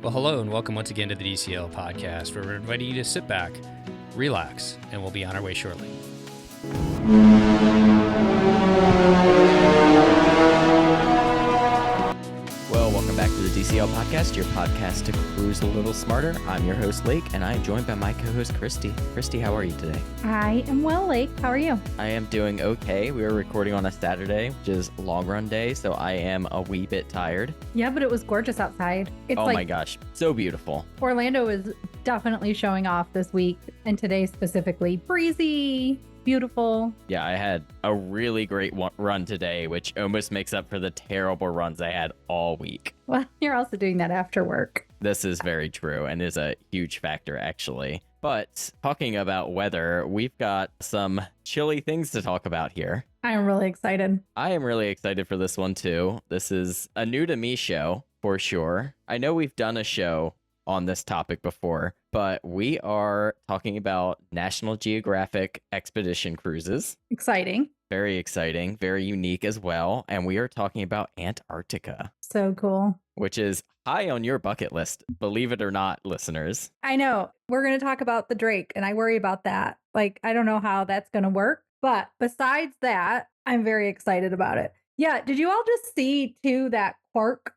Well, hello and welcome once again to the DCL podcast, where we're inviting you to sit back, relax, and we'll be on our way shortly. Well, welcome back to the DCL podcast, your podcast to cruise a little smarter. I'm your host, Lake, and I am joined by my co-host, Christy. Christy, how are you today? I am well, Lake. How are you? I am doing okay. We are recording on a Saturday, which is long run day, so I am a wee bit tired. Yeah, but it was gorgeous outside. It's my gosh, so beautiful. Orlando is definitely showing off this week, and today specifically. Breezy, beautiful. Yeah, I had a really great run today, which almost makes up for the terrible runs I had all week. Well, you're also doing that after work. This is very true and is a huge factor, actually. But talking about weather, we've got some chilly things to talk about here. I am really excited. I am really excited for this one, too. This is a new to me show, for sure. I know we've done a show on this topic before, but we are talking about National Geographic Expedition Cruises. Exciting. Very exciting, very unique as well. And we are talking about Antarctica. So cool. Which is high on your bucket list, believe it or not, listeners. I know. We're going to talk about the Drake, and I worry about that. I don't know how that's going to work. But besides that, I'm very excited about it. Yeah. Did you all just see, too, that Quark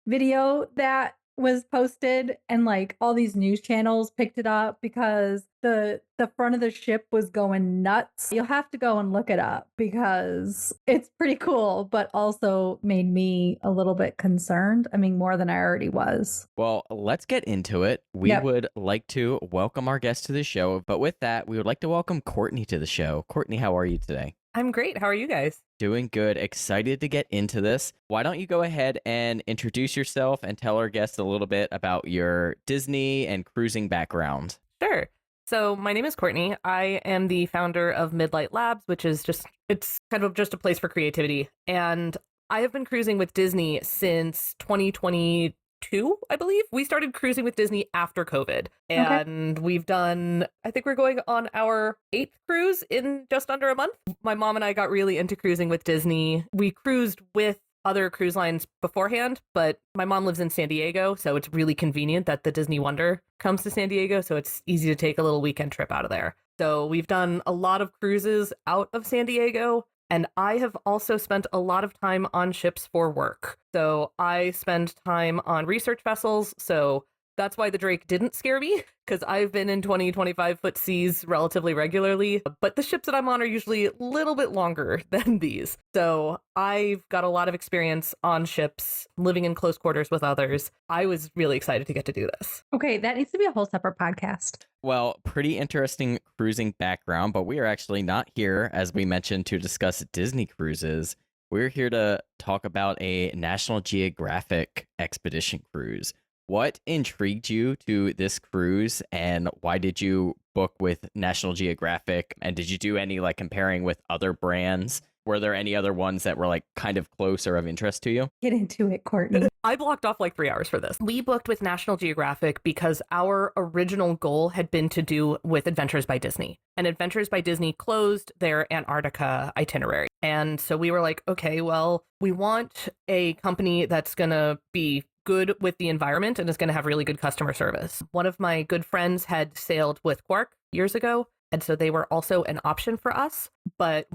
video that was posted, and all these news channels picked it up because the front of the ship was going nuts? You'll have to go and look it up because it's pretty cool, but also made me a little bit concerned. I mean, more than I already was. Well, let's get into it. We would like to welcome our guest to the show, but with that, we would like to welcome Courtney to the show. Courtney, how are you today? I'm great. How are you guys? Doing good. Excited to get into this. Why don't you go ahead and introduce yourself and tell our guests a little bit about your Disney and cruising background? Sure. So my name is Courtney. I am the founder of Midlight Labs, which is it's kind of just a place for creativity. And I have been cruising with Disney since 2022, I believe. We started cruising with Disney after COVID. And we've done, I think we're going on our 8th cruise in just under a month. My mom and I got really into cruising with Disney. We cruised with other cruise lines beforehand, but my mom lives in San Diego, so it's really convenient that the Disney Wonder comes to San Diego, so it's easy to take a little weekend trip out of there. So we've done a lot of cruises out of San Diego, and I have also spent a lot of time on ships for work. So I spend time on research vessels, so that's why the Drake didn't scare me, because I've been in 20, 25-foot seas relatively regularly. But the ships that I'm on are usually a little bit longer than these. So I've got a lot of experience on ships, living in close quarters with others. I was really excited to get to do this. Okay, that needs to be a whole separate podcast. Well, pretty interesting cruising background, but we are actually not here, as we mentioned, to discuss Disney cruises. We're here to talk about a National Geographic Expedition Cruise. What intrigued you to this cruise, and why did you book with National Geographic? And did you do any comparing with other brands? Were there any other ones that were kind of close or of interest to you? Get into it, Courtney. I blocked off 3 hours for this. We booked with National Geographic because our original goal had been to do with Adventures by Disney. And Adventures by Disney closed their Antarctica itinerary. And so we were like, okay, well, we want a company that's going to be good with the environment and is going to have really good customer service. One of my good friends had sailed with Quark years ago, and so they were also an option for us. But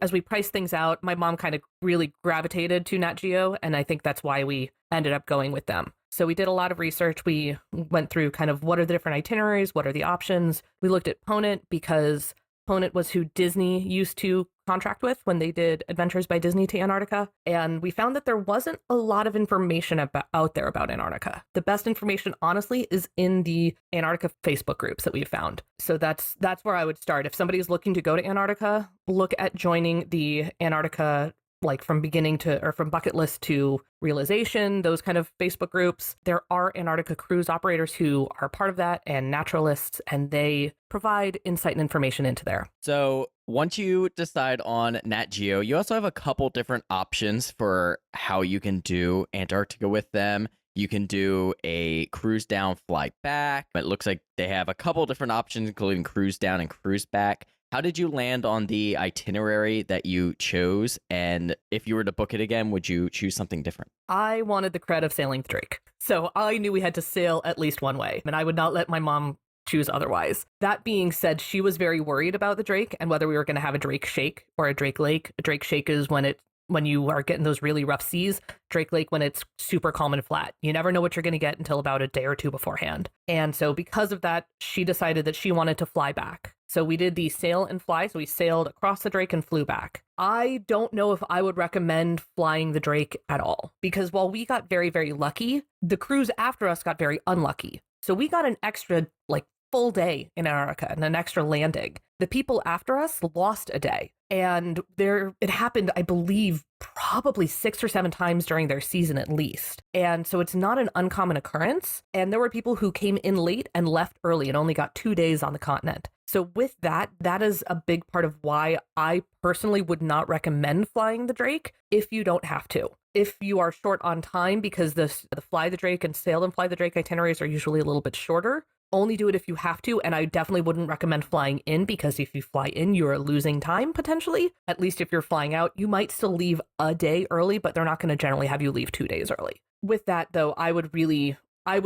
as we priced things out, my mom kind of really gravitated to Nat Geo, and I think that's why we ended up going with them. So we did a lot of research. We went through kind of what are the different itineraries, what are the options. We looked at Ponent because Ponent was who Disney used to contract with when they did Adventures by Disney to Antarctica. And we found that there wasn't a lot of information out there about Antarctica. The best information, honestly, is in the Antarctica Facebook groups that we've found. So that's where I would start. If somebody's looking to go to Antarctica, look at joining the Antarctica from beginning to, or from bucket list to realization, those kind of Facebook groups. There are Antarctica cruise operators who are part of that, and naturalists, and they provide insight and information into there. So once you decide on Nat Geo, you also have a couple different options for how you can do Antarctica with them. You can do a cruise down, fly back. It looks like they have a couple different options, including cruise down and cruise back. How did you land on the itinerary that you chose? And if you were to book it again, would you choose something different? I wanted the cred of sailing the Drake. So I knew we had to sail at least one way, and I would not let my mom choose otherwise. That being said, she was very worried about the Drake and whether we were going to have a Drake Shake or a Drake Lake. A Drake Shake is when you are getting those really rough seas. Drake Lake when it's super calm and flat. You never know what you're going to get until about a day or two beforehand. And so because of that, she decided that she wanted to fly back. So we did the sail and fly. So we sailed across the Drake and flew back. I don't know if I would recommend flying the Drake at all, because while we got very, very lucky, the crews after us got very unlucky. So we got an extra full day in Antarctica and an extra landing. The people after us lost a day. And it happened, I believe, probably 6 or 7 times during their season at least. And so it's not an uncommon occurrence. And there were people who came in late and left early and only got 2 days on the continent. So with that is a big part of why I personally would not recommend flying the Drake if you don't have to. If you are short on time, because the fly the Drake and sail and fly the Drake itineraries are usually a little bit shorter, only do it if you have to. And I definitely wouldn't recommend flying in, because if you fly in, you're losing time potentially. At least if you're flying out, you might still leave a day early, but they're not going to generally have you leave 2 days early. With that, though, I would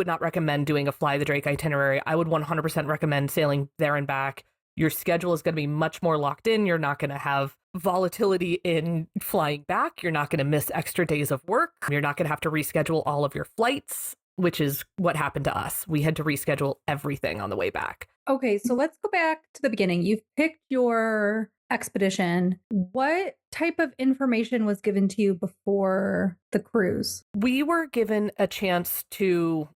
not recommend doing a fly the Drake itinerary. I would 100% recommend sailing there and back. Your schedule is going to be much more locked in. You're not going to have volatility in flying back. You're not going to miss extra days of work. You're not going to have to reschedule all of your flights, which is what happened to us. We had to reschedule everything on the way back. Okay, so let's go back to the beginning. You've picked your expedition. What type of information was given to you before the cruise? We were given a chance so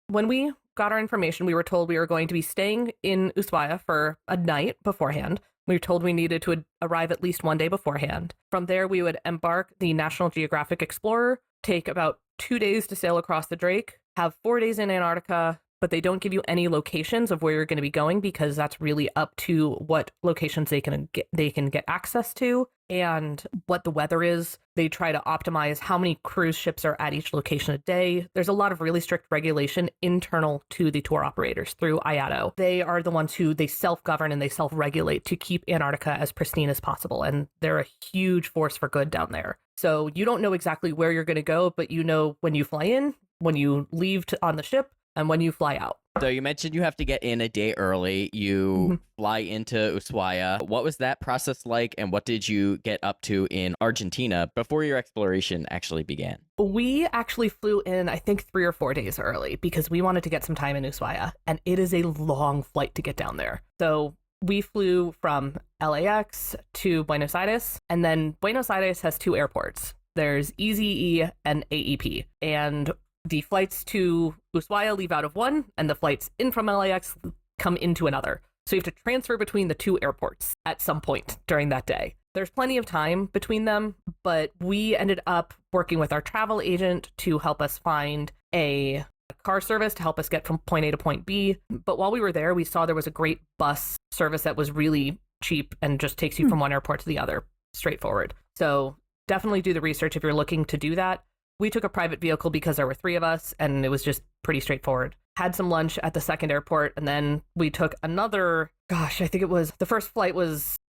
when we got our information, we were told we were going to be staying in Ushuaia for a night beforehand. We were told we needed to arrive at least 1 day beforehand. From there, we would embark the National Geographic Explorer, take about 2 days to sail across the Drake, have 4 days in Antarctica, but they don't give you any locations of where you're going to be going, because that's really up to what locations they can get access to and what the weather is. They try to optimize how many cruise ships are at each location a day. There's a lot of really strict regulation internal to the tour operators through IATO. They are the ones who they self-govern and they self-regulate to keep Antarctica as pristine as possible. And they're a huge force for good down there. So you don't know exactly where you're going to go, but you know when you fly in, when you leave on the ship, and when you fly out. So you mentioned you have to get in a day early. You fly into Ushuaia. What was that process like, and what did you get up to in Argentina before your exploration actually began? We actually flew in, I think, 3 or 4 days early because we wanted to get some time in Ushuaia, and it is a long flight to get down there. So we flew from LAX to Buenos Aires, and then Buenos Aires has 2 airports. There's EZE and AEP, and the flights to Ushuaia leave out of one, and the flights in from LAX come into another. So you have to transfer between the 2 airports at some point during that day. There's plenty of time between them, but we ended up working with our travel agent to help us find a car service to help us get from point A to point B. But while we were there, we saw there was a great bus service that was really cheap and just takes you from one airport to the other, straightforward. So definitely do the research if you're looking to do that. We took a private vehicle because there were 3 of us, and it was just pretty straightforward. Had some lunch at the second airport, and then we took another, the first flight was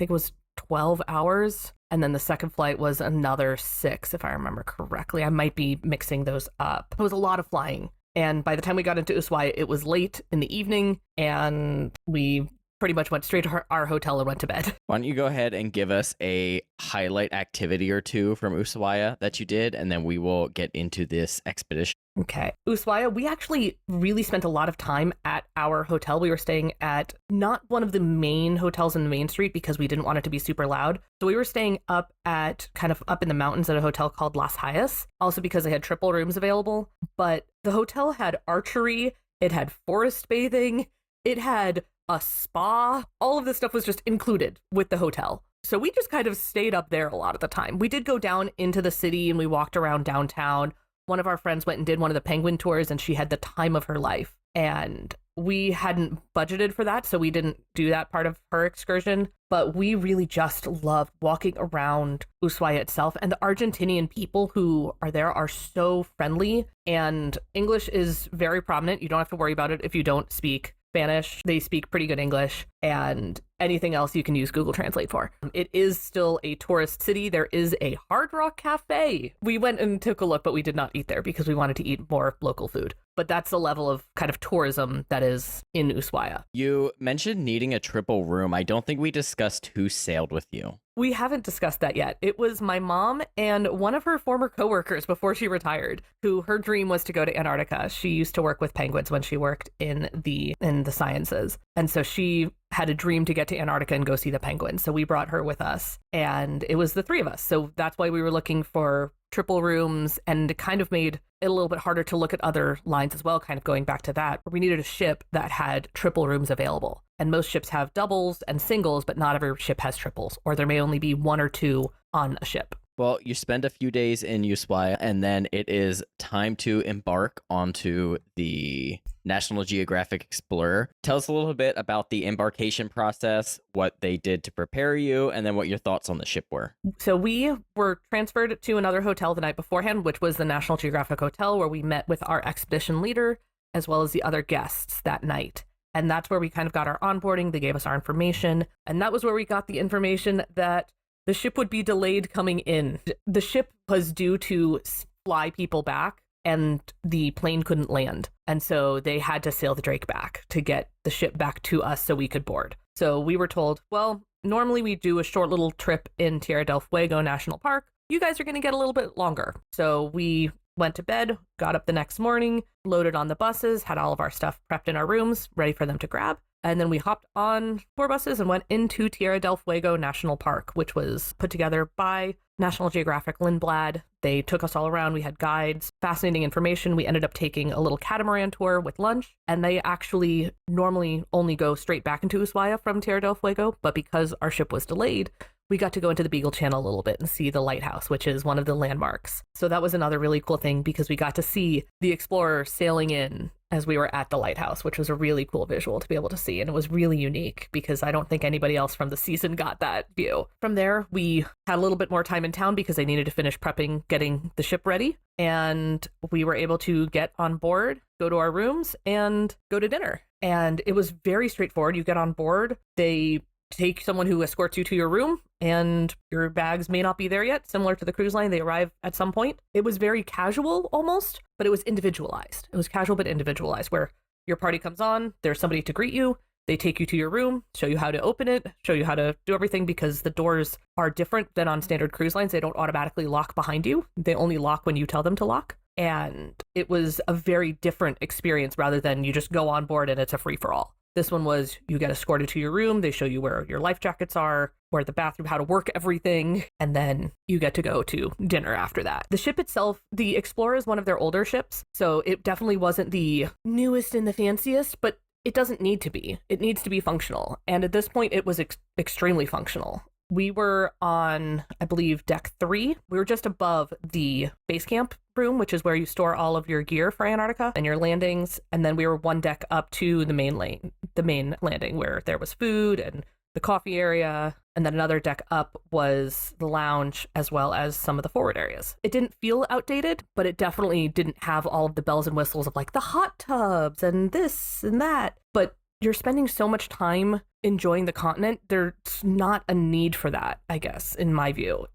12 hours, and then the second flight was another 6, if I remember correctly. I might be mixing those up. It was a lot of flying, and by the time we got into Ushuaia, it was late in the evening, and we pretty much went straight to our hotel and went to bed. Why don't you go ahead and give us a highlight activity or 2 from Ushuaia that you did, and then we will get into this expedition. Okay. Ushuaia, we actually really spent a lot of time at our hotel. We were staying at not one of the main hotels in the main street because we didn't want it to be super loud. So we were staying up in the mountains at a hotel called Las Hayas, also because they had triple rooms available. But the hotel had archery, it had forest bathing, it had a spa. All of this stuff was just included with the hotel. So we just kind of stayed up there a lot of the time. We did go down into the city and we walked around downtown. One of our friends went and did one of the penguin tours, and she had the time of her life. And we hadn't budgeted for that, so we didn't do that part of her excursion. But we really just loved walking around Ushuaia itself. And the Argentinian people who are there are so friendly, and English is very prominent. You don't have to worry about it if you don't speak Spanish. They speak pretty good English, and anything else you can use Google Translate for. It is still a tourist city. There is a Hard Rock Cafe. We went and took a look, but we did not eat there because we wanted to eat more local food. But that's the level of kind of tourism that is in Ushuaia. You mentioned needing a triple room. I don't think we discussed who sailed with you. We haven't discussed that yet. It was my mom and one of her former coworkers before she retired, who her dream was to go to Antarctica. She used to work with penguins when she worked in the sciences. And so she had a dream to get to Antarctica and go see the penguins. So we brought her with us, and it was the three of us. So that's why we were looking for triple rooms, and it kind of made it a little bit harder to look at other lines as well, kind of going back to that. We needed a ship that had triple rooms available. And most ships have doubles and singles, but not every ship has triples, or there may only be one or two on a ship. Well, you spend a few days in Ushuaia, and then it is time to embark onto the National Geographic Explorer. Tell us a little bit about the embarkation process, what they did to prepare you, and then what your thoughts on the ship were. So we were transferred to another hotel the night beforehand, which was the National Geographic Hotel, where we met with our expedition leader, as well as the other guests that night. And that's where we kind of got our onboarding. They gave us our information. And that was where we got the information that the ship would be delayed coming in. The ship was due to fly people back, and the plane couldn't land. And so they had to sail the Drake back to get the ship back to us so we could board. So we were told, well, normally we do a short little trip in Tierra del Fuego National Park. You guys are going to get a little bit longer. So we went to bed, got up the next morning, loaded on the buses, had all of our stuff prepped in our rooms, ready for them to grab. And then we hopped on tour buses and went into Tierra del Fuego National Park, which was put together by National Geographic Lindblad. They took us all around. We had guides, fascinating information. We ended up taking a little catamaran tour with lunch, and they actually normally only go straight back into Ushuaia from Tierra del Fuego. But because our ship was delayed, we got to go into the Beagle Channel a little bit and see the lighthouse, which is one of the landmarks. So that was another really cool thing because we got to see the Explorer sailing in as we were at the lighthouse, which was a really cool visual to be able to see. And it was really unique because I don't think anybody else from the season got that view. From there, we had a little bit more time in town because they needed to finish prepping, getting the ship ready. And we were able to get on board, go to our rooms, and go to dinner. And it was very straightforward. You get on board, they take someone who escorts you to your room, and your bags may not be there yet. Similar to the cruise line, they arrive at some point. It was very casual almost, but it was individualized. It was casual but individualized, where your party comes on, there's somebody to greet you, they take you to your room, show you how to open it, show you how to do everything, because the doors are different than on standard cruise lines. They don't automatically lock behind you. They only lock when you tell them to lock. And it was a very different experience rather than you just go on board and it's a free-for-all. This one was you get escorted to your room, they show you where your life jackets are, where the bathroom, how to work everything, and then you get to go to dinner after that. The ship itself, the Explorer, is one of their older ships, so it definitely wasn't the newest and the fanciest, but it doesn't need to be. It needs to be functional, and at this point, it was extremely functional. We were on, I believe, deck 3. We were just above the base camp room, which is where you store all of your gear for Antarctica and your landings. And then we were one deck up to the main landing, where there was food and the coffee area. And then another deck up was the lounge, as well as some of the forward areas. It didn't feel outdated, but it definitely didn't have all of the bells and whistles of like the hot tubs and this and that. But you're spending so much time enjoying the continent, there's not a need for that, I guess, in my view.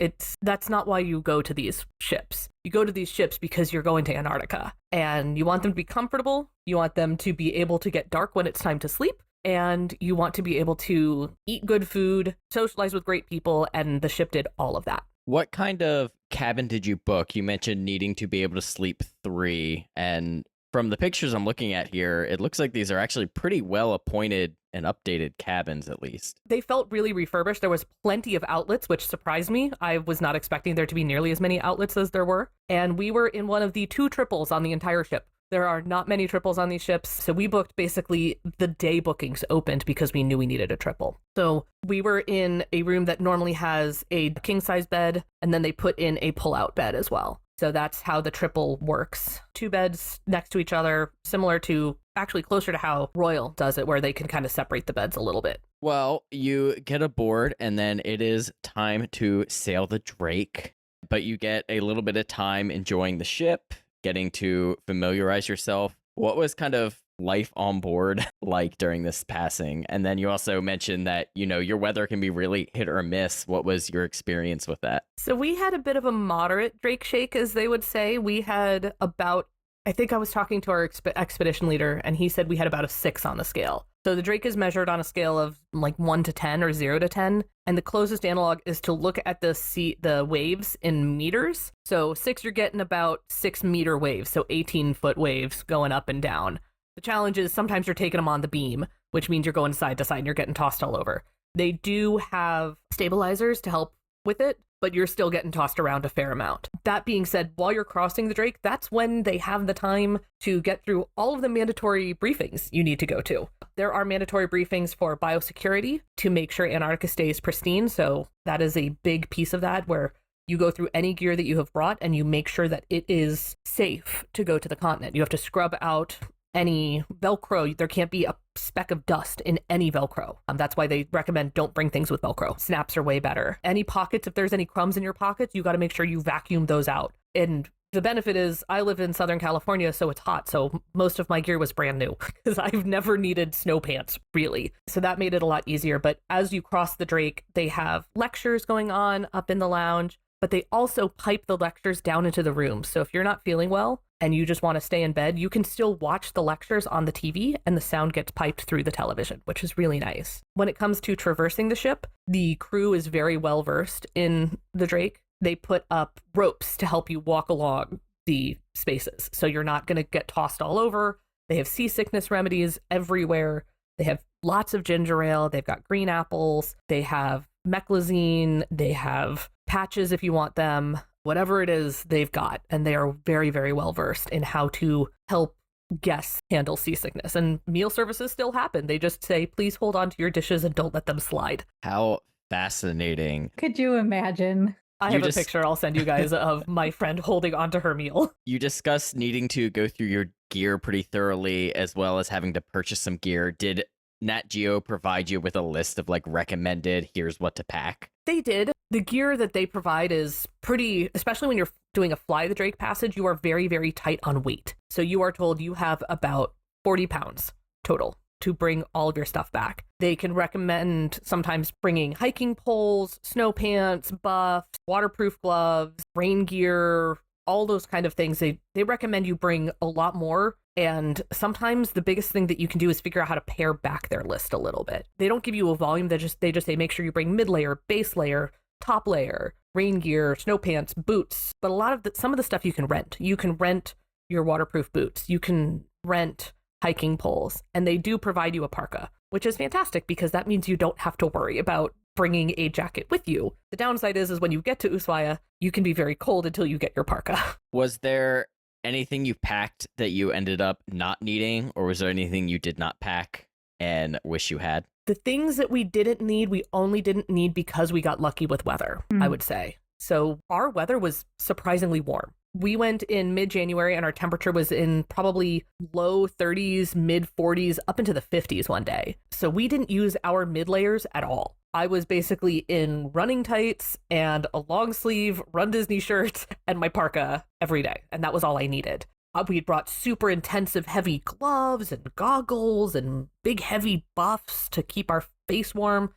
That's not why you go to these ships. You go to these ships because you're going to Antarctica, and you want them to be comfortable, you want them to be able to get dark when it's time to sleep, and you want to be able to eat good food, socialize with great people, and the ship did all of that. What kind of cabin did you book? You mentioned needing to be able to sleep 3, and from the pictures I'm looking at here, it looks like these are actually pretty well appointed and updated cabins, at least. They felt really refurbished. There was plenty of outlets, which surprised me. I was not expecting there to be nearly as many outlets as there were. And we were in one of the 2 triples on the entire ship. There are not many triples on these ships. So we booked basically the day bookings opened because we knew we needed a triple. So we were in a room that normally has a king size bed, and then they put in a pull-out bed as well. So that's how the triple works. 2 beds next to each other, similar to, actually closer to how Royal does it, where they can kind of separate the beds a little bit. Well, you get aboard, and then it is time to sail the Drake, but you get a little bit of time enjoying the ship, getting to familiarize yourself. What was kind of life on board like during this passing? And then you also mentioned that, your weather can be really hit or miss. What was your experience with that? So we had a bit of a moderate Drake shake, as they would say. We had about, I think I was talking to our expedition leader, and he said we had about a 6 on the scale. So the Drake is measured on a scale of like 1 to 10 or 0 to 10. And the closest analog is to look at the waves in meters. So 6, you're getting about 6-meter waves. So 18-foot waves going up and down. The challenge is sometimes you're taking them on the beam, which means you're going side to side and you're getting tossed all over. They do have stabilizers to help with it, but you're still getting tossed around a fair amount. That being said, while you're crossing the Drake, that's when they have the time to get through all of the mandatory briefings you need to go to. There are mandatory briefings for biosecurity to make sure Antarctica stays pristine. So that is a big piece of that, where you go through any gear that you have brought and you make sure that it is safe to go to the continent. You have to scrub out any Velcro. There can't be a speck of dust in any Velcro. That's why they recommend don't bring things with Velcro. Snaps are way better. Any pockets, if there's any crumbs in your pockets, you got to make sure you vacuum those out. And the benefit is I live in Southern California, so it's hot. So most of my gear was brand new because I've never needed snow pants, really. So that made it a lot easier. But as you cross the Drake, they have lectures going on up in the lounge, but they also pipe the lectures down into the room. So if you're not feeling well and you just want to stay in bed, you can still watch the lectures on the TV and the sound gets piped through the television, which is really nice. When it comes to traversing the ship, the crew is very well versed in the Drake. They put up ropes to help you walk along the spaces, so you're not going to get tossed all over. They have seasickness remedies everywhere. They have lots of ginger ale. They've got green apples. They have meclizine. They have patches if you want them. Whatever it is, they've got. And they are very, very well versed in how to help guests handle seasickness. And meal services still happen. They just say, please hold on to your dishes and don't let them slide. How fascinating. Could you imagine? I have a picture I'll send you guys of my friend holding onto her meal. You discussed needing to go through your gear pretty thoroughly, as well as having to purchase some gear. Did Nat Geo provide you with a list of recommended, here's what to pack? They did. The gear that they provide is pretty, especially when you're doing a fly the Drake passage, you are very, very tight on weight. So you are told you have about 40 pounds total to bring all of your stuff back. They can recommend sometimes bringing hiking poles, snow pants, buffs, waterproof gloves, rain gear, all those kind of things. They recommend you bring a lot more. And sometimes the biggest thing that you can do is figure out how to pare back their list a little bit. They don't give you a volume. They just say make sure you bring mid layer, base layer, top layer, rain gear, snow pants, boots. But some of the stuff you can rent. You can rent your waterproof boots. You can rent hiking poles, and they do provide you a parka, which is fantastic because that means you don't have to worry about bringing a jacket with you. The downside is when you get to Ushuaia, you can be very cold until you get your parka. Was there anything you packed that you ended up not needing, or was there anything you did not pack and wish you had? The things that we didn't need, we only didn't need because we got lucky with weather, I would say. So our weather was surprisingly warm. We went in mid-January and our temperature was in probably low 30s, mid 40s, up into the 50s one day. So we didn't use our mid layers at all. I was basically in running tights and a long sleeve Run Disney shirt and my parka every day. And that was all I needed. We brought super intensive heavy gloves and goggles and big heavy buffs to keep our face warm.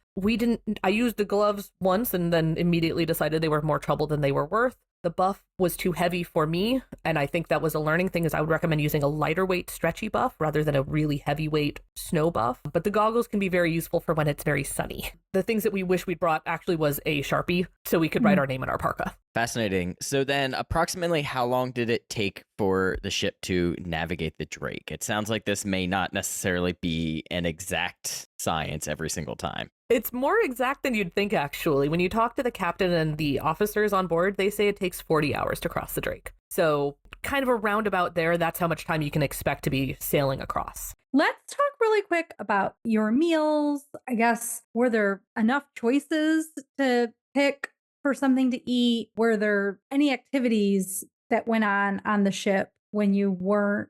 I used the gloves once and then immediately decided they were more trouble than they were worth. The buff was too heavy for me, and I think that was a learning thing, is I would recommend using a lighter weight stretchy buff rather than a really heavyweight snow buff. But the goggles can be very useful for when it's very sunny. The things that we wish we'd brought actually was a Sharpie so we could write our name in our parka. Fascinating. So then approximately how long did it take for the ship to navigate the Drake? It sounds like this may not necessarily be an exact science every single time. It's more exact than you'd think, actually. When you talk to the captain and the officers on board, they say it takes 40 hours to cross the Drake. So kind of a roundabout there, that's how much time you can expect to be sailing across. Let's talk really quick about your meals. I guess, were there enough choices to pick for something to eat? Were there any activities that went on the ship when you weren't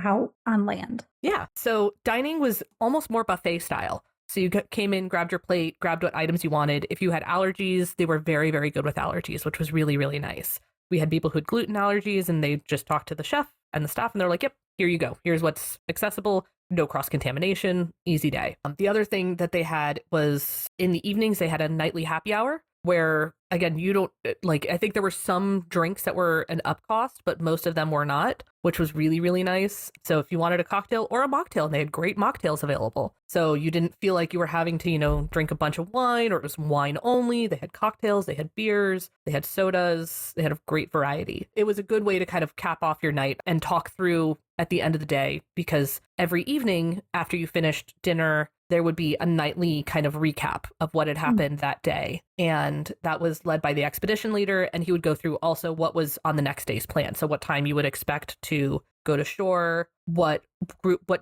out on land? Yeah. So dining was almost more buffet style. So you came in, grabbed your plate, grabbed what items you wanted. If you had allergies, they were very, very good with allergies, which was really, really nice. We had people who had gluten allergies and they just talked to the chef and the staff and they're like, yep, here you go. Here's what's accessible. No cross-contamination, easy day. The other thing that they had was in the evenings, they had a nightly happy hour where, again, you don't like, I think there were some drinks that were an up cost, but most of them were not, which was really, really nice. So if you wanted a cocktail or a mocktail, they had great mocktails available. So you didn't feel like you were having to, drink a bunch of wine or it was wine only. They had cocktails, they had beers, they had sodas, they had a great variety. It was a good way to kind of cap off your night and talk through at the end of the day, because every evening after you finished dinner, there would be a nightly kind of recap of what had happened that day. And that was led by the expedition leader. And he would go through also what was on the next day's plan. So what time you would expect to go to shore, what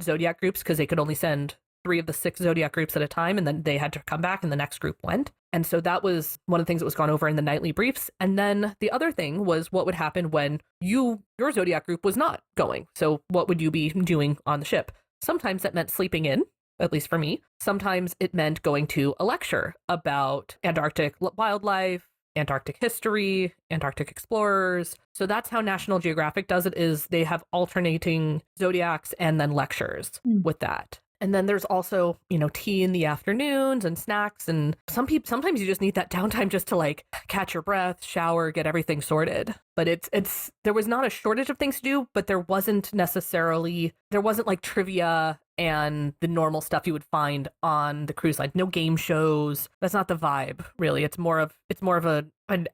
zodiac groups, because they could only send 3 of the 6 zodiac groups at a time. And then they had to come back and the next group went. And so that was one of the things that was gone over in the nightly briefs. And then the other thing was what would happen when your zodiac group was not going. So what would you be doing on the ship? Sometimes that meant sleeping in, at least for me. Sometimes it meant going to a lecture about Antarctic wildlife, Antarctic history, Antarctic explorers. So that's how National Geographic does it, is they have alternating zodiacs and then lectures with that. And then there's also, tea in the afternoons and snacks. And sometimes you just need that downtime just to like catch your breath, shower, get everything sorted. But there was not a shortage of things to do, but there wasn't like trivia and the normal stuff you would find on the cruise line. No game shows. That's not the vibe, really. It's more of an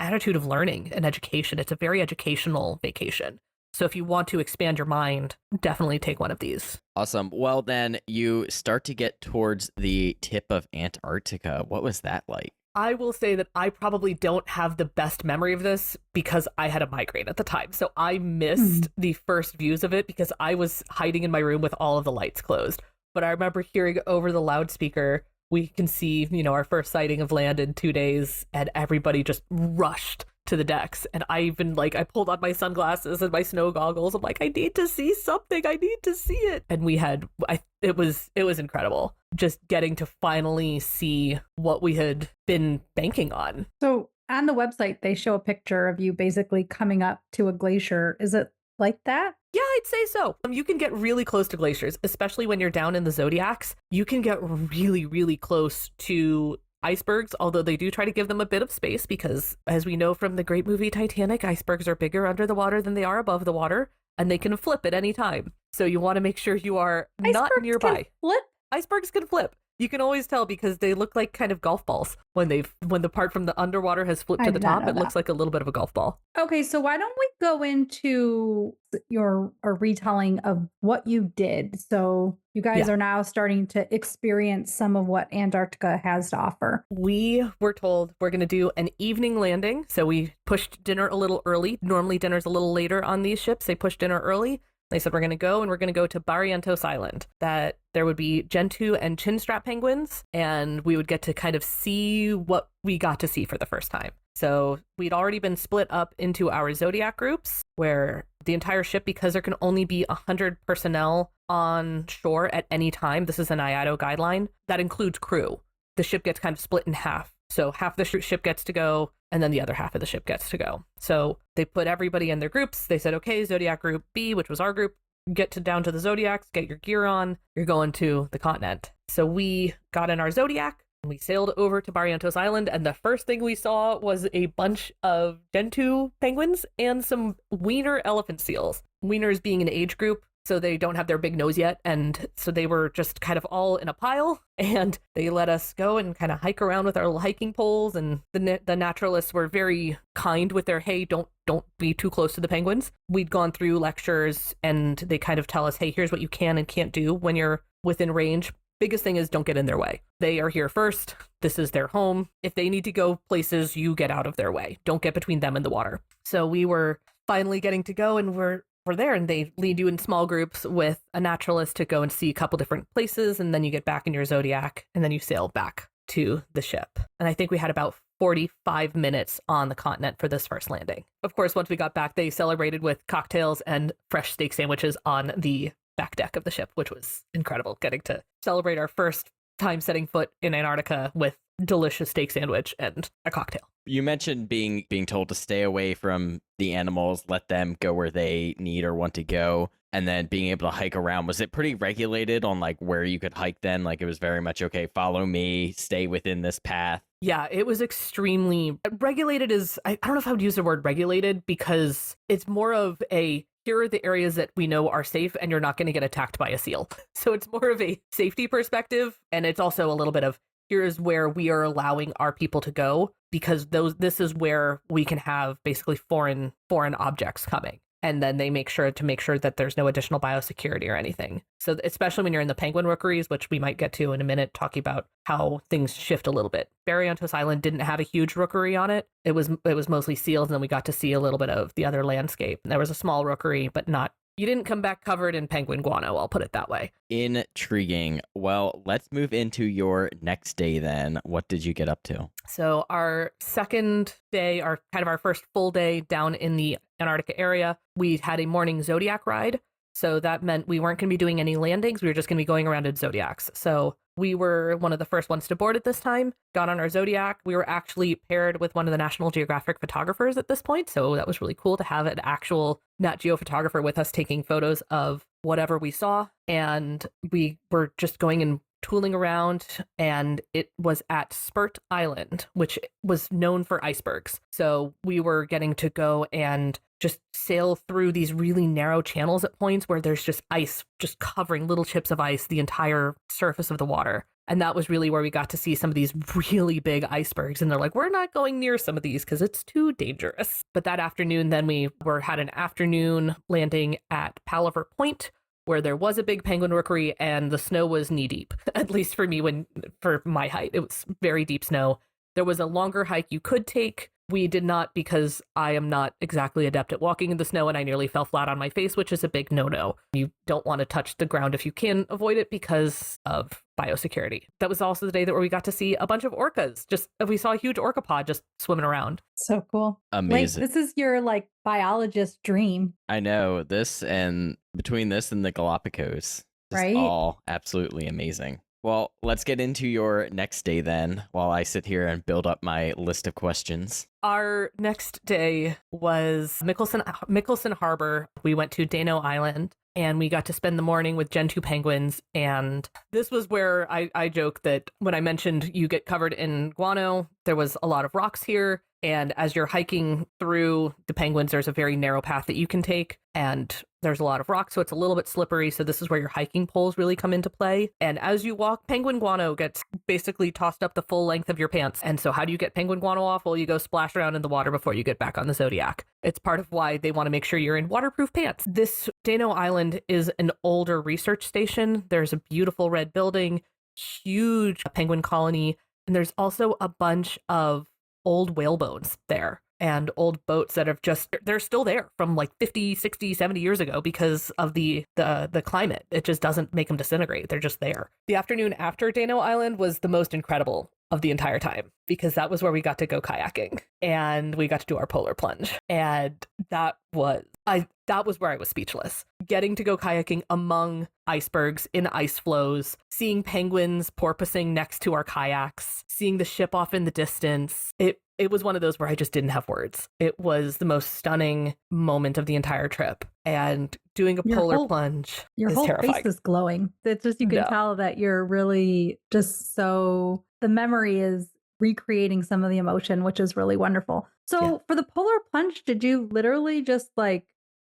attitude of learning and education. It's a very educational vacation. So if you want to expand your mind, definitely take one of these. Awesome. Well, then you start to get towards the tip of Antarctica. What was that like? I will say that I probably don't have the best memory of this because I had a migraine at the time. So I missed the first views of it because I was hiding in my room with all of the lights closed. But I remember hearing over the loudspeaker, we can see, our first sighting of land in 2 days, and everybody just rushed to the decks. And I even I pulled on my sunglasses and my snow goggles. I'm like, I need to see something. I need to see it. And it was incredible just getting to finally see what we had been banking on. So on the website, they show a picture of you basically coming up to a glacier. Is it like that? Yeah, I'd say so. You can get really close to glaciers, especially when you're down in the zodiacs. You can get really, really close to icebergs, although they do try to give them a bit of space because, as we know from the great movie Titanic, icebergs are bigger under the water than they are above the water, and they can flip at any time. So you want to make sure you are not nearby. Can flip? Icebergs can flip. You can always tell because they look like kind of golf balls. When the part from the underwater has flipped to the top, it looks like a little bit of a golf ball. Okay, so why don't we go into a retelling of what you did? So you guys are now starting to experience some of what Antarctica has to offer. We were told we're going to do an evening landing. So we pushed dinner a little early. Normally dinner's a little later on these ships. They pushed dinner early. They said we're going to go to Barrientos Island, that there would be Gentoo and chinstrap penguins, and we would get to kind of see what we got to see for the first time. So we'd already been split up into our zodiac groups, where the entire ship, because there can only be 100 personnel on shore at any time, this is an IATO guideline, that includes crew. The ship gets kind of split in half. So half the ship gets to go, and then the other half of the ship gets to go. So they put everybody in their groups. They said, okay, Zodiac Group B, which was our group, down to the Zodiacs, get your gear on. You're going to the continent. So we got in our Zodiac, and we sailed over to Barrientos Island, and the first thing we saw was a bunch of Gentoo penguins and some wiener elephant seals. Wieners being an age group, so they don't have their big nose yet. And so they were just kind of all in a pile, and they let us go and kind of hike around with our little hiking poles. And the naturalists were very kind with their, hey, don't be too close to the penguins. We'd gone through lectures, and they kind of tell us, hey, here's what you can and can't do when you're within range. Biggest thing is don't get in their way. They are here first. This is their home. If they need to go places, you get out of their way. Don't get between them and the water. So we were finally getting to go, and we're there, and they lead you in small groups with a naturalist to go and see a couple different places, and then you get back in your Zodiac, and then you sail back to the ship. And I think we had about 45 minutes on the continent for this first landing. Of course, once we got back, they celebrated with cocktails and fresh steak sandwiches on the back deck of the ship, which was incredible, getting to celebrate our first time setting foot in Antarctica with delicious steak sandwich and a cocktail. You mentioned being told to stay away from the animals, let them go where they need or want to go. and then being able to hike around. Was it pretty regulated on like where you could hike then? Like it was very much, okay, follow me, stay within this path. Yeah, it was extremely regulated. I don't know if I would use the word regulated, because it's more of a, here are the areas that we know are safe and you're not going to get attacked by a seal. So it's more of a safety perspective. And it's also a little bit of, here's where we are allowing our people to go, because this is where we can have basically foreign objects coming. And then they make sure that there's no additional biosecurity or anything. So especially when you're in the penguin rookeries, which we might get to in a minute, talking about how things shift a little bit. Barrientos Island didn't have a huge rookery on it. It was mostly seals, and then we got to see a little bit of the other landscape. There was a small rookery, but not. You didn't come back covered in penguin guano, I'll put it that way. Intriguing. Well, let's move into your next day then. What did you get up to? So our second day, our first full day down in the Antarctica area, we had a morning Zodiac ride. So that meant we weren't going to be doing any landings. We were just going to be going around in Zodiacs. So we were one of the first ones to board at this time, got on our Zodiac. We were actually paired with one of the National Geographic photographers at this point. So that was really cool to have an actual Nat Geo photographer with us taking photos of whatever we saw. And we were just going and tooling around, and it was at Spurt Island, which was known for icebergs. So we were getting to go and just sail through these really narrow channels at points where there's just ice, just covering little chips of ice, the entire surface of the water. And that was really where we got to see some of these really big icebergs. And they're like, we're not going near some of these because it's too dangerous. But that afternoon, then we had an afternoon landing at Palaver Point, where there was a big penguin rookery and the snow was knee deep, at least for me for my height. It was very deep snow. There was a longer hike you could take. We did not, because I am not exactly adept at walking in the snow, and I nearly fell flat on my face, which is a big no-no. You don't want to touch the ground if you can avoid it because of biosecurity. That was also the day where we got to see a bunch of orcas. We saw a huge orca pod just swimming around. So cool. Amazing. Like, this is your biologist dream. I know this, and between this and the Galapagos, right? All absolutely amazing. Well, let's get into your next day then, while I sit here and build up my list of questions. Our next day was Mikkelsen Harbor. We went to Dano Island, and we got to spend the morning with Gen 2 penguins. And this was where I joke that when I mentioned you get covered in guano, there was a lot of rocks here. And as you're hiking through the penguins, there's a very narrow path that you can take, and there's a lot of rocks, so it's a little bit slippery. So this is where your hiking poles really come into play. And as you walk, penguin guano gets basically tossed up the full length of your pants. And so how do you get penguin guano off? Well, you go splash around in the water before you get back on the Zodiac. It's part of why they want to make sure you're in waterproof pants. This Dano Island is an older research station. There's a beautiful red building, huge penguin colony, and there's also a bunch of old whale bones there and old boats that they're still there from 50, 60, 70 years ago because of the climate. It just doesn't make them disintegrate. They're just there. The afternoon after Dano Island was the most incredible of the entire time, because that was where we got to go kayaking and we got to do our polar plunge. And that was where I was speechless. Getting to go kayaking among icebergs in ice flows, seeing penguins porpoising next to our kayaks, seeing the ship off in the distance. It was one of those where I just didn't have words. It was the most stunning moment of the entire trip. And doing a polar plunge your is whole terrifying. face is glowing. It's just, you can tell that you're really just so, the memory is recreating some of the emotion, which is really wonderful. So for the polar plunge, did you literally just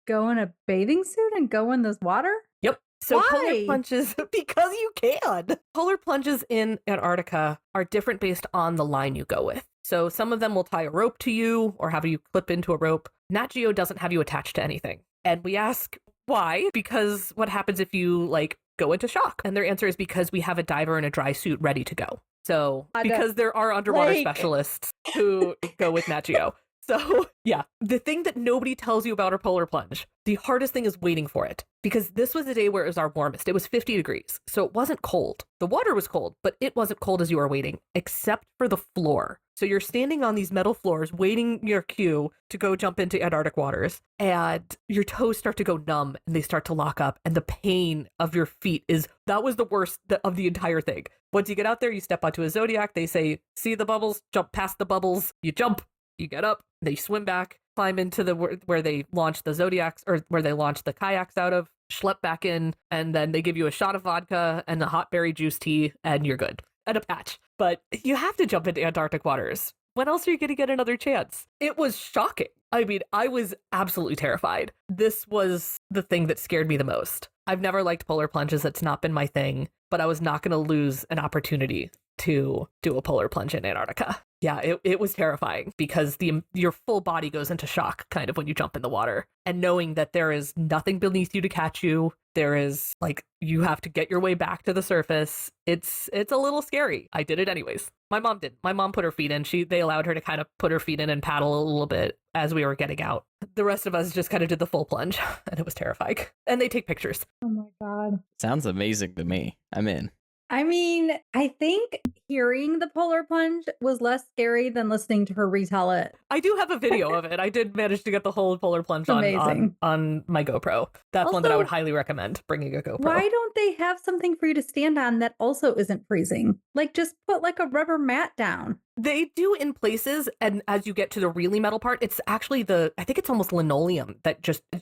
go in a bathing suit and go in this water? Yep. So Why? Polar plunges, because you can. Polar plunges in Antarctica are different based on the line you go with. So some of them will tie a rope to you or have you clip into a rope. Nat Geo doesn't have you attached to anything. And we ask why, because what happens if you go into shock? And their answer is because we have a diver in a dry suit ready to go. So because there are underwater specialists who go with Nat Geo. So yeah, the thing that nobody tells you about our polar plunge, the hardest thing is waiting for it, because this was the day where it was our warmest. It was 50 degrees. So it wasn't cold. The water was cold, but it wasn't cold as you were waiting, except for the floor. So you're standing on these metal floors waiting your cue to go jump into Antarctic waters, and your toes start to go numb and they start to lock up, and the pain of your feet that was the worst of the entire thing. Once you get out there, you step onto a Zodiac, they say, see the bubbles, jump past the bubbles, you jump, you get up, They swim back, climb into the where they launch the Zodiacs, or where they launch the kayaks out of, schlep back in, and then they give you a shot of vodka and the hot berry juice tea, and you're good. And a patch. But you have to jump into Antarctic waters. When else are you going to get another chance? It was shocking. I mean, I was absolutely terrified. This was the thing that scared me the most. I've never liked polar plunges. It's not been my thing, but I was not going to lose an opportunity to do a polar plunge in Antarctica. Yeah, it was terrifying because your full body goes into shock kind of when you jump in the water. And knowing that there is nothing beneath you to catch you, there is like, you have to get your way back to the surface. It's a little scary. I did it anyways. My mom did. My mom put her feet in. They allowed her to kind of put her feet in and paddle a little bit as we were getting out. The rest of us just kind of did the full plunge, and it was terrifying. And they take pictures. Oh my God. Sounds amazing to me. I'm in. I mean, I think hearing the polar plunge was less scary than listening to her retell it. I do have a video of it. I did manage to get the whole polar plunge on my GoPro. That's Also, one that I would highly recommend, bringing a GoPro. Why don't they have something for you to stand on that also isn't freezing? Like, just put like a rubber mat down. They do in places, and as you get to the really metal part, it's actually I think it's almost linoleum and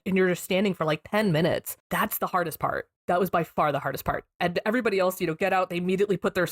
you're just standing for like 10 minutes. That's the hardest part. That was by far the hardest part. And everybody else, get out, they immediately put their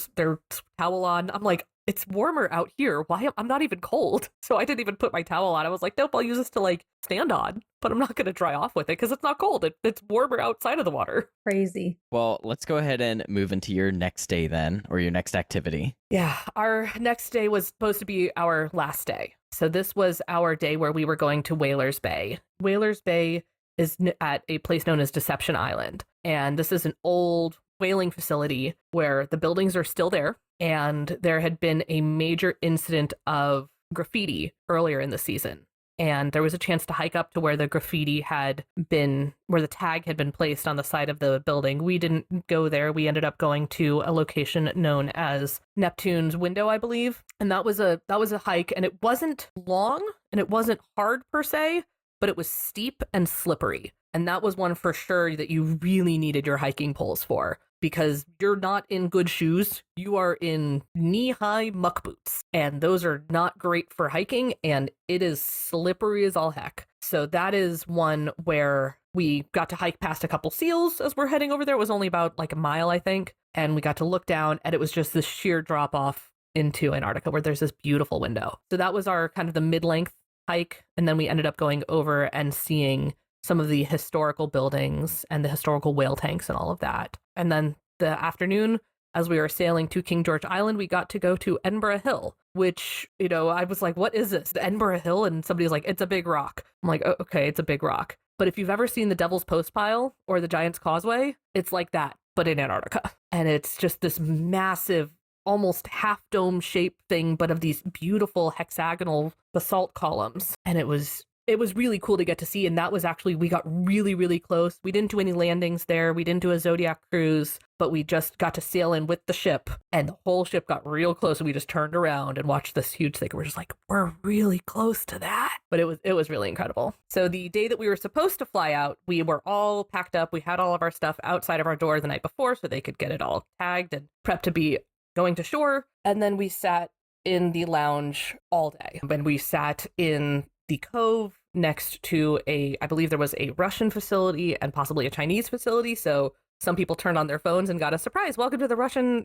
towel on. I'm like, it's warmer out here. Why? I'm not even cold. So I didn't even put my towel on. I was like, nope, I'll use this to like stand on, but I'm not going to dry off with it because it's not cold. It's warmer outside of the water. Crazy. Well, let's go ahead and move into your next day then, or your next activity. Yeah, our next day was supposed to be our last day. So this was our day where we were going to Whalers Bay. Whalers Bay is at a place known as Deception Island. And this is an old whaling facility where the buildings are still there. And there had been a major incident of graffiti earlier in the season. And there was a chance to hike up to where the graffiti had been, where the tag had been placed on the side of the building. We didn't go there. We ended up going to a location known as Neptune's Window, I believe. And that was a hike, and it wasn't long and it wasn't hard per se, but it was steep and slippery. And that was one for sure that you really needed your hiking poles for, because you're not in good shoes. You are in knee-high muck boots, and those are not great for hiking, and it is slippery as all heck. So that is one where we got to hike past a couple seals as we're heading over there. It was only about like a mile, I think, and we got to look down, and it was just this sheer drop-off into Antarctica where there's this beautiful window. So that was our kind of the mid-length hike, and then we ended up going over and seeing some of the historical buildings and the historical whale tanks and all of that. And then the afternoon, as we were sailing to King George Island, we got to go to Edinburgh Hill, which, I was like, what is this? The Edinburgh Hill? And somebody's like, it's a big rock. I'm like, oh, okay, it's a big rock. But if you've ever seen the Devil's Postpile or the Giant's Causeway, it's like that, but in Antarctica. And it's just this massive, almost half dome shaped thing, but of these beautiful hexagonal basalt columns. And it was really cool to get to see. And that was actually, we got really, really close. We didn't do any landings there. We didn't do a Zodiac cruise, but we just got to sail in with the ship, and the whole ship got real close. And we just turned around and watched this huge thing. We're just like, we're really close to that. But it was really incredible. So the day that we were supposed to fly out, we were all packed up. We had all of our stuff outside of our door the night before so they could get it all tagged and prepped to be going to shore. And then we sat in the lounge all day. And we sat in the cove next to I believe there was a Russian facility and possibly a Chinese facility. So some people turned on their phones and got a surprise. Welcome to the Russian,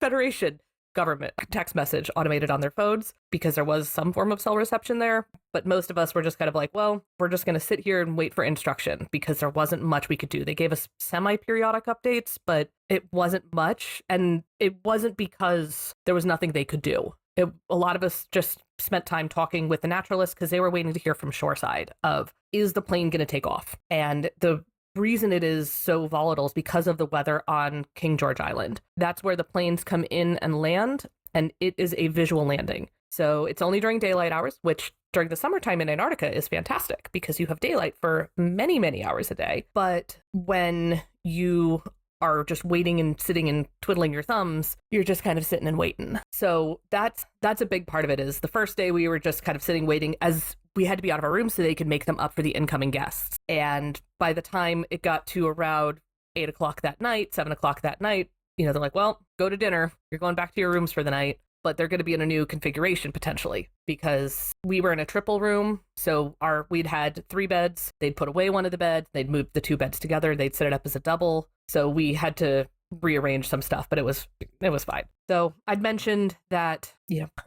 Federation government text message automated on their phones, because there was some form of cell reception there. But most of us were just kind of like, well, we're just going to sit here and wait for instruction, because there wasn't much we could do. They gave us semi-periodic updates, but it wasn't much. And it wasn't because there was nothing they could do. A lot of us just spent time talking with the naturalists because they were waiting to hear from shoreside of, is the plane going to take off? And the reason it is so volatile is because of the weather on King George Island. That's where the planes come in and land, and it is a visual landing. So it's only during daylight hours, which during the summertime in Antarctica is fantastic because you have daylight for many, many hours a day. But when you are just waiting and sitting and twiddling your thumbs, you're just kind of sitting and waiting. So that's a big part of it. Is the first day we were just kind of sitting waiting, as we had to be out of our room so they could make them up for the incoming guests. And by the time it got to around 8 o'clock that night, 7 o'clock that night, they're like, well, go to dinner. You're going back to your rooms for the night. but they're going to be in a new configuration potentially because we were in a triple room. So we'd had 3 beds. They'd put away one of the beds. They'd move the 2 beds together. They'd set it up as a double. So we had to rearrange some stuff, but it was fine. So I'd mentioned that,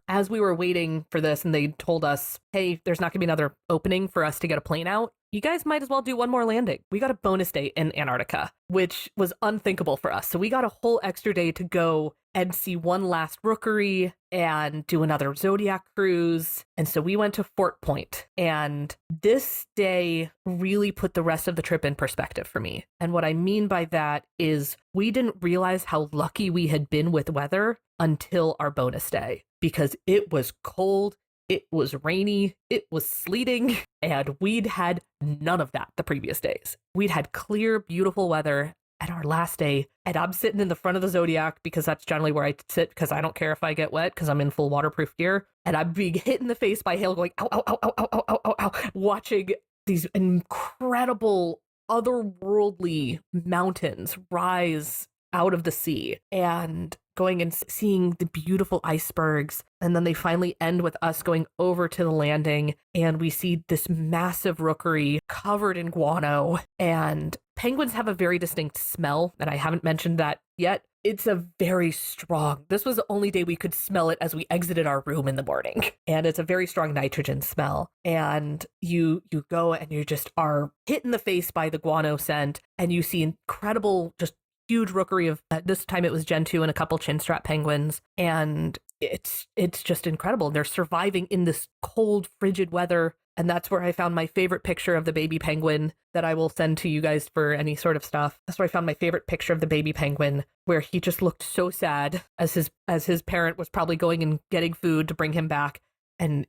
as we were waiting for this and they told us, hey, there's not going to be another opening for us to get a plane out. You guys might as well do one more landing. We got a bonus day in Antarctica, which was unthinkable for us. So we got a whole extra day to go and see one last rookery and do another Zodiac cruise. And so we went to Fort Point. And this day really put the rest of the trip in perspective for me. And what I mean by that is we didn't realize how lucky we had been with weather until our bonus day, because it was cold. It was rainy, it was sleeting, and we'd had none of that the previous days. We'd had clear, beautiful weather at our last day, and I'm sitting in the front of the Zodiac because that's generally where I sit because I don't care if I get wet because I'm in full waterproof gear, and I'm being hit in the face by hail going, ow, ow, ow, ow, ow, ow, ow, ow, ow, watching these incredible, otherworldly mountains rise out of the sea, and going and seeing the beautiful icebergs. And then they finally end with us going over to the landing, and we see this massive rookery covered in guano. And penguins have a very distinct smell, and I haven't mentioned that yet. It's a very strong, this was the only day we could smell it as we exited our room in the morning. And it's a very strong nitrogen smell. And you go and you just are hit in the face by the guano scent, and you see incredible, just huge rookery of, this time it was Gen 2 and a couple chinstrap penguins. And it's just incredible. They're surviving in this cold, frigid weather. And that's where I found my favorite picture of the baby penguin that I will send to you guys for any sort of stuff. That's where I found my favorite picture of the baby penguin, where he just looked so sad as his parent was probably going and getting food to bring him back. And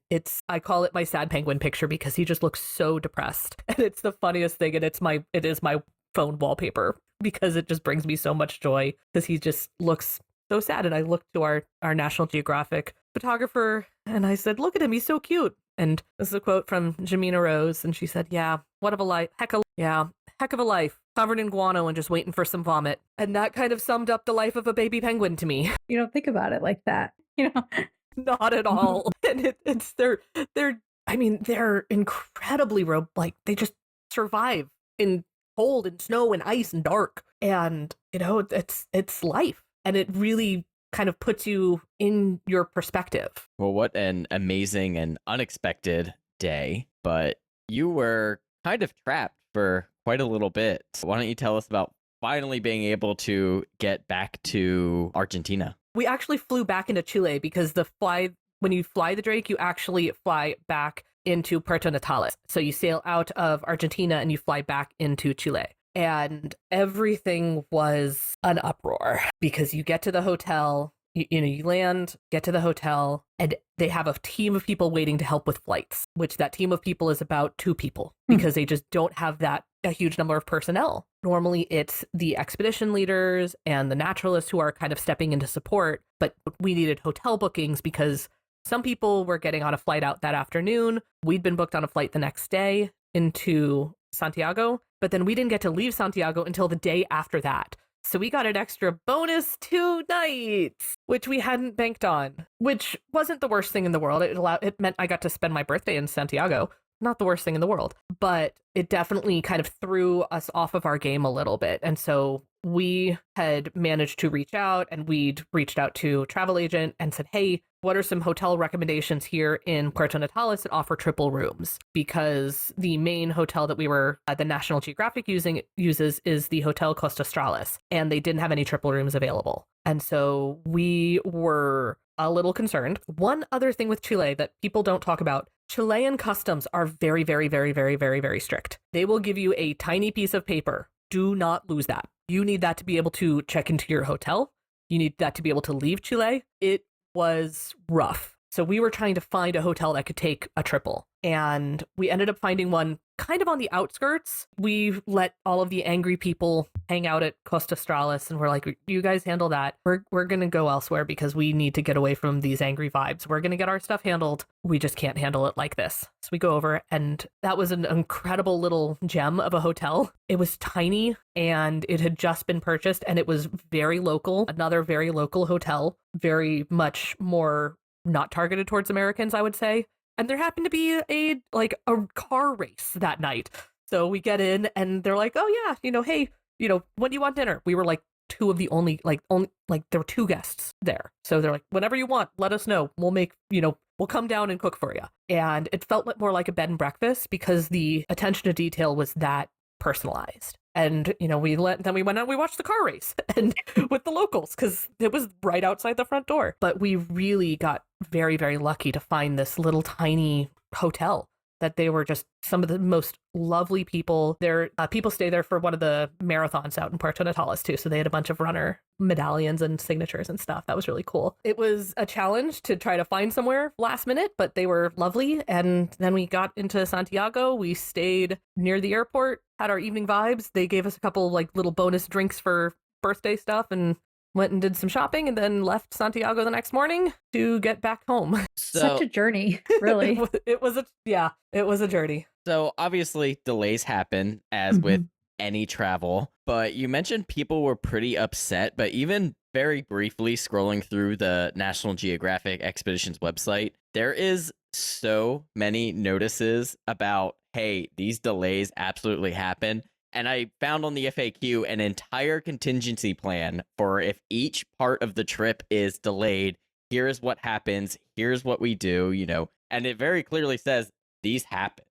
I call it my sad penguin picture because he just looks so depressed. And it's the funniest thing. And it is my phone wallpaper because it just brings me so much joy because he just looks so sad. And I looked to our National Geographic photographer and I said, look at him, he's so cute. And this is a quote from Jamina Rose, and she said, yeah, what of a life, heck of a life, covered in guano and just waiting for some vomit. And that kind of summed up the life of a baby penguin to me. You don't think about it like that, Not at all. And they're incredibly they just survive in cold and snow and ice and dark. And, it's life. And it really kind of puts you in your perspective. Well, what an amazing and unexpected day. But you were kind of trapped for quite a little bit. Why don't you tell us about finally being able to get back to Argentina? We actually flew back into Chile because when you fly the Drake, you actually fly back into Puerto Natales. So you sail out of Argentina and you fly back into Chile. And everything was an uproar because you get to the hotel, you land, get to the hotel, and they have a team of people waiting to help with flights, which that team of people is about 2 people because they just don't have a huge number of personnel. Normally it's the expedition leaders and the naturalists who are kind of stepping into support, but we needed hotel bookings because some people were getting on a flight out that afternoon. We'd been booked on a flight the next day into Santiago, but then we didn't get to leave Santiago until the day after that. So we got an extra bonus 2 nights, which we hadn't banked on, which wasn't the worst thing in the world. It meant I got to spend my birthday in Santiago. Not the worst thing in the world, but it definitely kind of threw us off of our game a little bit. And so we had managed to reach out, and we'd reached out to a travel agent and said, hey, what are some hotel recommendations here in Puerto Natales that offer triple rooms? Because the main hotel that the National Geographic uses is the Hotel Costa Astralis, and they didn't have any triple rooms available. And so we were a little concerned. One other thing with Chile that people don't talk about, Chilean customs are very, very, very, very, very, very strict. They will give you a tiny piece of paper. Do not lose that. You need that to be able to check into your hotel. You need that to be able to leave Chile. It was rough. So we were trying to find a hotel that could take a triple. And we ended up finding one kind of on the outskirts. We let all of the angry people hang out at Costa Stralis, and we're like, you guys handle that. We're going to go elsewhere because we need to get away from these angry vibes. We're going to get our stuff handled. We just can't handle it like this. So we go over, and that was an incredible little gem of a hotel. It was tiny, and it had just been purchased, and it was very local, another very local hotel, very much more not targeted towards Americans, I would say. And there happened to be a car race that night. So we get in and they're like, oh yeah, hey, when do you want dinner? We were like two of the only there were two guests there. So they're like, whenever you want, let us know. We'll make, we'll come down and cook for you. And it felt more like a bed and breakfast because the attention to detail was that personalized. And, we went out and we watched the car race and with the locals because it was right outside the front door. But we really got very, very lucky to find this little tiny hotel that they were just some of the most lovely people. People stay there for one of the marathons out in Puerto Natales too. So they had a bunch of runner medallions and signatures and stuff. That was really cool. It was a challenge to try to find somewhere last minute, but they were lovely. And then we got into Santiago. We stayed near the airport, had our evening vibes. They gave us a couple little bonus drinks for birthday stuff and went and did some shopping and then left Santiago the next morning to get back home. Such a journey, really. It was a journey. So obviously delays happen as with any travel, but you mentioned people were pretty upset, but even very briefly scrolling through the National Geographic Expedition's website, there is so many notices about, hey, these delays absolutely happen. And I found on the FAQ an entire contingency plan for if each part of the trip is delayed, here's what happens, here's what we do, and it very clearly says these happen.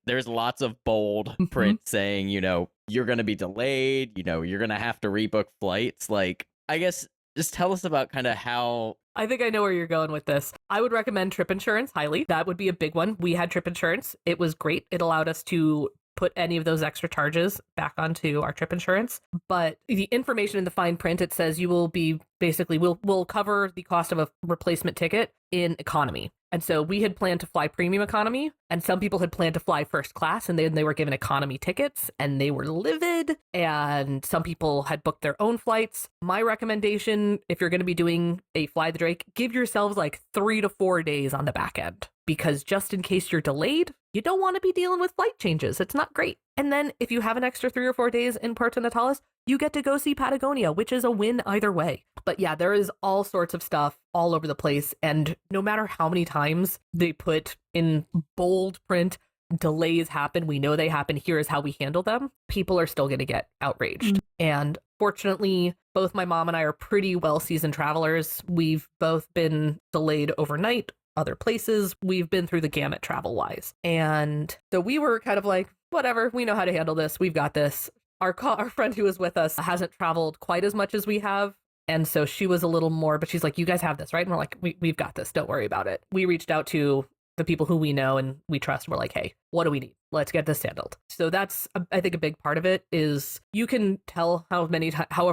There's lots of bold print saying, you're going to be delayed, you're going to have to rebook flights. I guess just tell us about kind of how. I think I know where you're going with this. I would recommend trip insurance highly. That would be a big one. We had trip insurance. It was great. It allowed us to put any of those extra charges back onto our trip insurance. But the information in the fine print, it says you will be we'll cover the cost of a replacement ticket in economy. And so we had planned to fly premium economy, and some people had planned to fly first class, and they were given economy tickets, and they were livid, and some people had booked their own flights. My recommendation, if you're going to be doing a Fly the Drake, give yourselves 3 to 4 days on the back end, because just in case you're delayed, you don't want to be dealing with flight changes. It's not great. And then if you have an extra 3 or 4 days in Puerto Natales, you get to go see Patagonia, which is a win either way. But yeah, there is all sorts of stuff all over the place. And no matter how many times they put in bold print, delays happen, we know they happen, here is how we handle them, people are still going to get outraged. And fortunately, both my mom and I are pretty well-seasoned travelers. We've both been delayed overnight, other places. We've been through the gamut travel-wise. And so we were kind of like, whatever, we know how to handle this. We've got this. Our friend who was with us hasn't traveled quite as much as we have. And so she was a little more, but she's like, you guys have this, right? And we're like, we've got this. Don't worry about it. We reached out to the people who we know and we trust. We're like, hey, what do we need? Let's get this handled. So that's, I think, a big part of it is you can tell however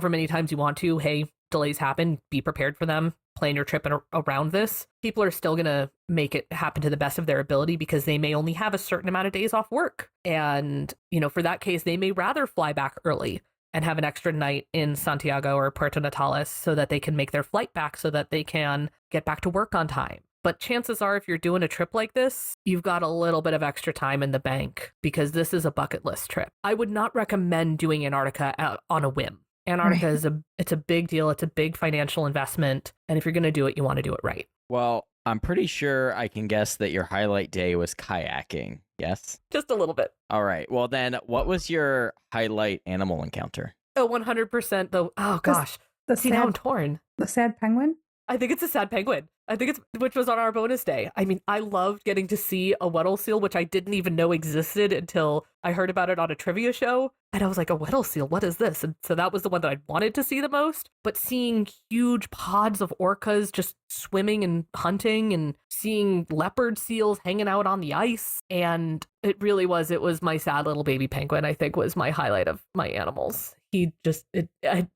many times you want to, hey, delays happen, be prepared for them, plan your trip around this. People are still going to make it happen to the best of their ability because they may only have a certain amount of days off work. And, for that case, they may rather fly back early and have an extra night in Santiago or Puerto Natales so that they can make their flight back so that they can get back to work on time. But chances are, if you're doing a trip like this, you've got a little bit of extra time in the bank because this is a bucket list trip. I would not recommend doing Antarctica on a whim. Antarctica is it's a big deal. It's a big financial investment. And if you're going to do it, you want to do it right. Well, I'm pretty sure I can guess that your highlight day was kayaking. Yes? Just a little bit. All right. Well, then what was your highlight animal encounter? Oh, 100% though. Oh gosh. Now I'm torn. The sad penguin? I think it's a sad penguin. Which was on our bonus day. I mean, I loved getting to see a Weddell seal, which I didn't even know existed until I heard about it on a trivia show. And I was like, a Weddell seal, what is this? And so that was the one that I wanted to see the most. But seeing huge pods of orcas just swimming and hunting and seeing leopard seals hanging out on the ice. And it was my sad little baby penguin, I think, was my highlight of my animals. He just,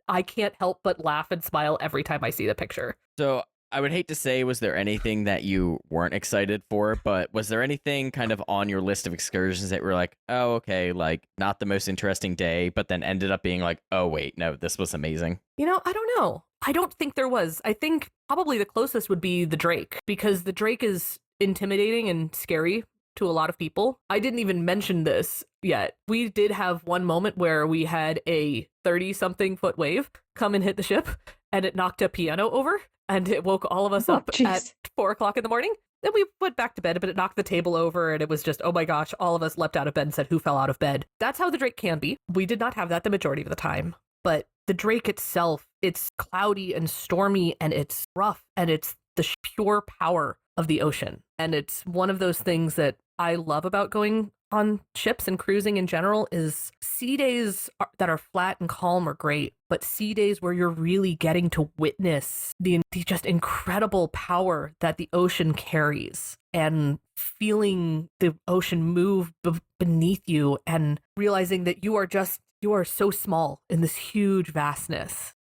I can't help but laugh and smile every time I see the picture. So I would hate to say, was there anything that you weren't excited for, but was there anything kind of on your list of excursions that were like, oh, okay, like not the most interesting day, but then ended up being like, oh, wait, no, this was amazing? I don't know. I don't think there was. I think probably the closest would be the Drake, because the Drake is intimidating and scary to a lot of people. I didn't even mention this yet. We did have one moment where we had a 30-something foot wave come and hit the ship, and it knocked a piano over, and it woke all of us up at 4 o'clock in the morning. Then we went back to bed, but it knocked the table over, and it was just, oh my gosh, all of us leapt out of bed and said, who fell out of bed? That's how the Drake can be. We did not have that the majority of the time. But the Drake itself, it's cloudy and stormy, and it's rough, and it's the pure power of the ocean. And it's one of those things that I love about going on ships and cruising in general is sea days that are flat and calm are great, but sea days where you're really getting to witness the just incredible power that the ocean carries and feeling the ocean move beneath you and realizing that you are so small in this huge vastness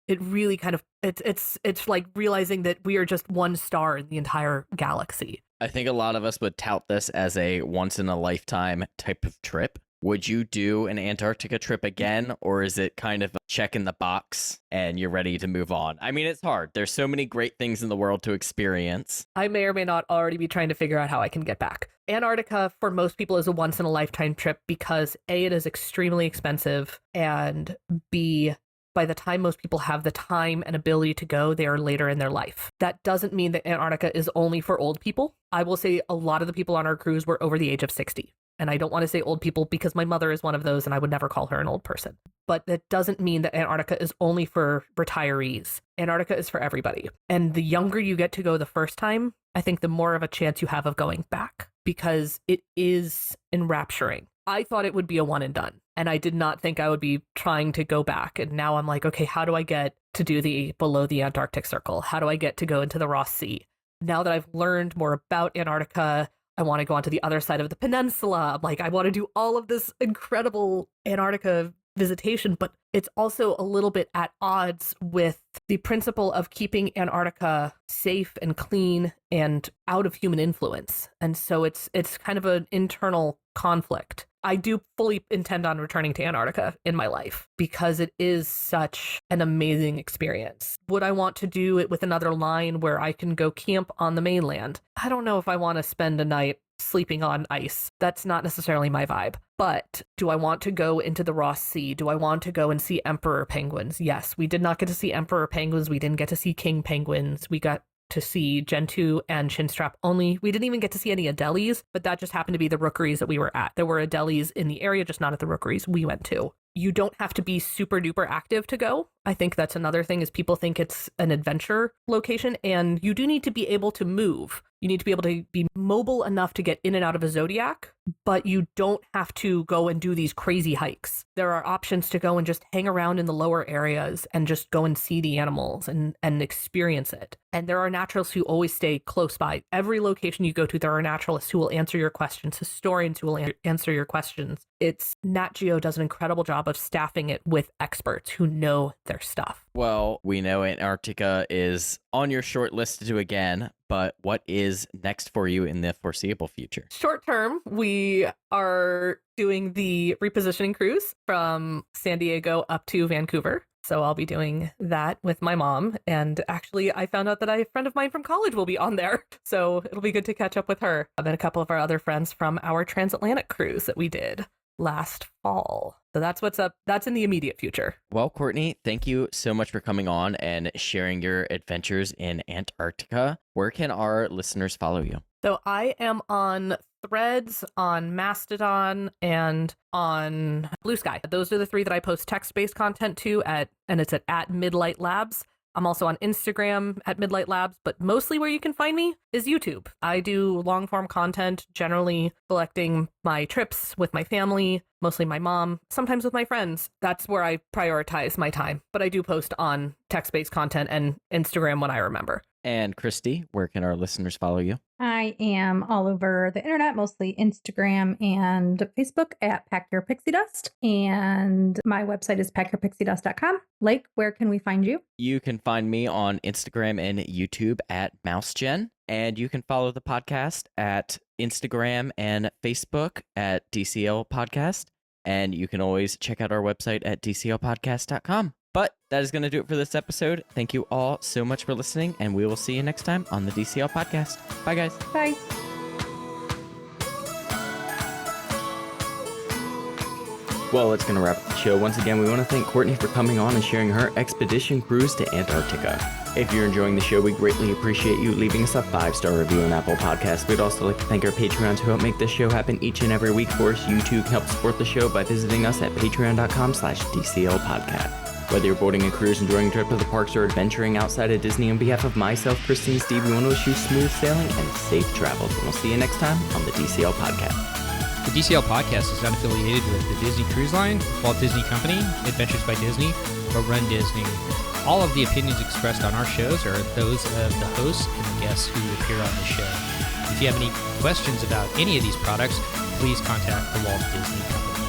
it really kind of it's like realizing that we are just one star in the entire galaxy. I think a lot of us would tout this as a once in a lifetime type of trip. Would you do an Antarctica trip again, or is it kind of checking the box and you're ready to move on? I mean, it's hard. There's so many great things in the world to experience. I may or may not already be trying to figure out how I can get back. Antarctica, for most people, is a once in a lifetime trip because A, it is extremely expensive, and B, by the time most people have the time and ability to go, they are later in their life. That doesn't mean that Antarctica is only for old people. I will say a lot of the people on our cruise were over the age of 60. And I don't want to say old people because my mother is one of those and I would never call her an old person. But that doesn't mean that Antarctica is only for retirees. Antarctica is for everybody. And the younger you get to go the first time, I think the more of a chance you have of going back because it is enrapturing. I thought it would be a one and done, and I did not think I would be trying to go back. And now I'm like, okay, how do I get to do the below the Antarctic Circle? How do I get to go into the Ross Sea? Now that I've learned more about Antarctica, I want to go onto the other side of the peninsula. I'm like, I want to do all of this incredible Antarctica visitation, but it's also a little bit at odds with the principle of keeping Antarctica safe and clean and out of human influence. And so it's kind of an internal conflict. I do fully intend on returning to Antarctica in my life because it is such an amazing experience. Would I want to do it with another line where I can go camp on the mainland? I don't know if I want to spend a night sleeping on ice. That's not necessarily my vibe. But do I want to go into the Ross Sea? Do I want to go and see emperor penguins? Yes, we did not get to see emperor penguins. We didn't get to see king penguins. We got to see Gentoo and Chinstrap only. We didn't even get to see any Adelies, but that just happened to be the rookeries that we were at. There were Adelies in the area, just not at the rookeries we went to. You don't have to be super duper active to go. I think that's another thing is people think it's an adventure location, and you do need to be able to move. You need to be able to be mobile enough to get in and out of a Zodiac, but you don't have to go and do these crazy hikes. There are options to go and just hang around in the lower areas and just go and see the animals and experience it. And there are naturalists who always stay close by. Every location you go to, there are naturalists who will answer your questions, historians who will answer your questions. Nat Geo does an incredible job of staffing it with experts who know their stuff. Well, we know Antarctica is on your short list to do again, but what is next for you in the foreseeable future? Short term, we are doing the repositioning cruise from San Diego up to Vancouver. So I'll be doing that with my mom. And actually, I found out that a friend of mine from college will be on there. So it'll be good to catch up with her. And a couple of our other friends from our transatlantic cruise that we did last fall. So that's what's up. That's in the immediate future. Well, Courtney, thank you so much for coming on and sharing your adventures in Antarctica. Where can our listeners follow you? So I am on Threads, on Mastodon, and on Blue Sky. Those are the three that I post text-based content to and it's at Midlight Labs. I'm also on Instagram at Midlight Labs, but mostly where you can find me is YouTube. I do long-form content, generally collecting my trips with my family, mostly my mom, sometimes with my friends. That's where I prioritize my time. But I do post on text-based content and Instagram when I remember. And Christy, where can our listeners follow you? I am all over the internet, mostly Instagram and Facebook at Pack Your Pixie Dust. And my website is packyourpixiedust.com. Lake, where can we find you? You can find me on Instagram and YouTube at MouseGen. And you can follow the podcast at Instagram and Facebook at DCL Podcast. And you can always check out our website at dclpodcast.com. But that is going to do it for this episode. Thank you all so much for listening, and we will see you next time on the DCL Podcast. Bye, guys. Bye. Well, that's going to wrap up the show. Once again, we want to thank Courtney for coming on and sharing her expedition cruise to Antarctica. If you're enjoying the show, we greatly appreciate you leaving us a 5-star review on Apple Podcasts. We'd also like to thank our Patreons who help make this show happen each and every week for us. You too can help support the show by visiting us at patreon.com/DCLpodcast. Whether you're boarding a cruise, enjoying a trip to the parks, or adventuring outside of Disney, on behalf of myself, Christine, and Steve, we want to wish you smooth sailing and safe travels. And we'll see you next time on the DCL Podcast. The DCL Podcast is not affiliated with the Disney Cruise Line, Walt Disney Company, Adventures by Disney, or Run Disney. All of the opinions expressed on our shows are those of the hosts and the guests who appear on the show. If you have any questions about any of these products, please contact the Walt Disney Company.